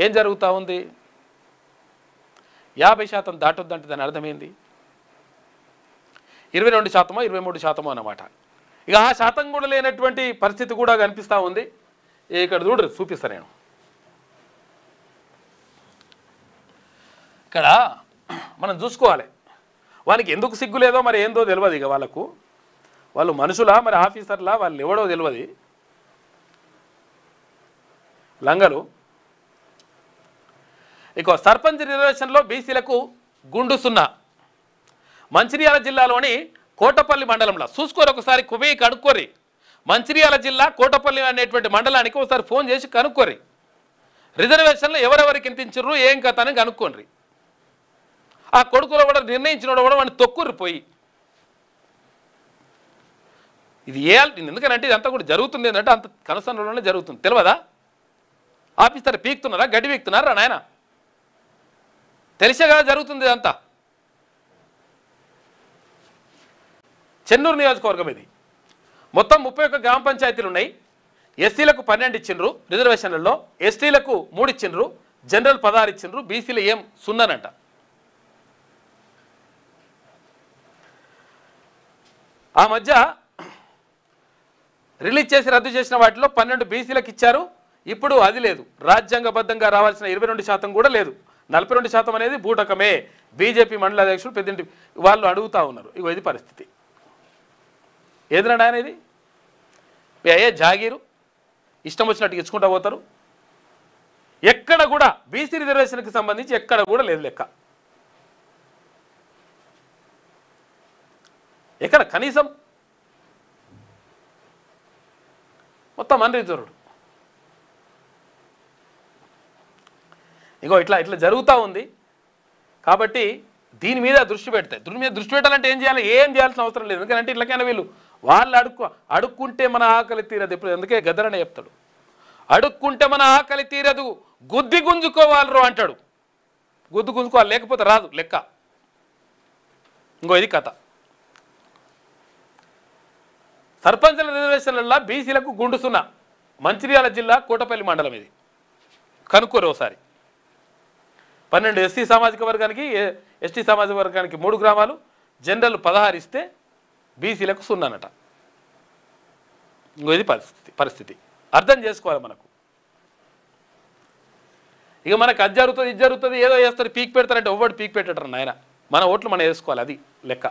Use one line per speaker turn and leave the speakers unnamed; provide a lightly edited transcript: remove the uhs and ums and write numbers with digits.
ఏం జరుగుతూ ఉంది? 50% దాటొద్దంటే దాని అర్థమైంది 22%, 23% అన్నమాట. ఇక ఆ శాతం కూడా లేనటువంటి పరిస్థితి కూడా కనిపిస్తూ ఉంది. ఇక్కడ చూడరు, చూపిస్తా నేను. ఇక్కడ మనం చూసుకోవాలి, వాళ్ళకి ఎందుకు సిగ్గు లేదో మరి ఏందో తెలియదు. ఇక వాళ్ళు మనుషులా మరి ఆఫీసర్లా వాళ్ళు ఎవడో తెలియదు. లంగలు ఇక సర్పంచ్ రిజర్వేషన్లో బీసీలకు గుండు 0. మంచిర్యాల జిల్లాలోని కోటపల్లి మండలంలో చూసుకోరు, ఒకసారి కుబేయి కనుక్కోరి. మంచిర్యాల జిల్లా కోటపల్లి అనేటువంటి మండలానికి ఒకసారి ఫోన్ చేసి కనుక్కోరి. రిజర్వేషన్లో ఎవరెవరికి ఎంత ఇచ్చిర్రు ఏం కథ అని కనుక్కోండి. ఆ కొడుకులో కూడా నిర్ణయించిన కూడా వాడిని తొక్కుర్రి పోయి. ఇది ఎందుకంటే ఇదంతా కూడా జరుగుతుంది ఏంటంటే అంత కనసంలోనే జరుగుతుంది. తెలియదా? ఆఫీసర్ పీక్తున్నారా, గడ్డి పీక్తున్నారా నాయన? తెలిసే కదా జరుగుతుంది ఇదంతా. చెన్నూరు నియోజకవర్గం ఇది. మొత్తం 31 గ్రామ పంచాయతీలు ఉన్నాయి. ఎస్సీలకు 12 ఇచ్చిండ్రు రిజర్వేషన్లలో, ఎస్టీలకు 3 ఇచ్చిండ్రు, జనరల్ 16 ఇచ్చిండ్రు, బీసీలు ఏం 0 ఆ మధ్య రిలీజ్ చేసి రద్దు చేసిన వాటిలో 12 బీసీలకు ఇచ్చారు. ఇప్పుడు అది లేదు. రాజ్యాంగబద్ధంగా రావాల్సిన 22% కూడా లేదు. 42% అనేది బూటకమే. బీజేపీ మండల అధ్యక్షులు పెద్దంటి వాళ్ళు అడుగుతూ ఉన్నారు. ఇగో ఇది పరిస్థితి. ఏదిరండి ఆయన? ఇది అయ్యే జాగీరు, ఇష్టం వచ్చినట్టు ఇచ్చుకుంటూ పోతారు. ఎక్కడ కూడా బీసీ రిజర్వేషన్కి సంబంధించి ఎక్కడ కూడా లేదు లెక్క. ఎక్కడ కనీసం మొత్తం అన్రిజర్వ్డ్. ఇగో ఇట్లా జరుగుతూ ఉంది. కాబట్టి దీని మీద దృష్టి పెడతాయి. దీని మీద దృష్టి పెట్టాలంటే ఏం చేయాలి? ఏం చేయాల్సిన అవసరం లేదు. ఎందుకంటే ఇట్లకైనా వాళ్ళు అడుక్కుంటే మన ఆకలి తీరదు. ఇప్పుడు అందుకే గద్దరనే చెప్తాడు, అడుక్కుంటే మన ఆకలి తీరదు, గుద్ది గుంజుకోవాలరు అంటాడు. గుద్దు గుంజుకోవాలి, లేకపోతే రాదు లెక్క. ఇంకో ఇది కథ. సర్పంచుల రిజర్వేషన్లలో బీసీలకు గుండు 0. మంచిర్యాల జిల్లా కోటపల్లి మండలం ఇది. కనుక్కోరు ఒకసారి. 12 ఎస్సీ సామాజిక వర్గానికి, ఎస్టీ సామాజిక వర్గానికి 3 గ్రామాలు, జనరల్ 16 ఇస్తే బీసీలకు 0 ఇంకో ఇది పరిస్థితి. అర్థం చేసుకోవాలి మనకు. ఇక మనకు అది జరుగుతుంది, ఇది జరుగుతుంది, ఏదో చేస్తారు, పీక్ పెడతారంటే ఒవ్వడు పీక్ పెట్టారు నాయన. మన ఓట్లు మనం వేసుకోవాలి, అది లెక్క.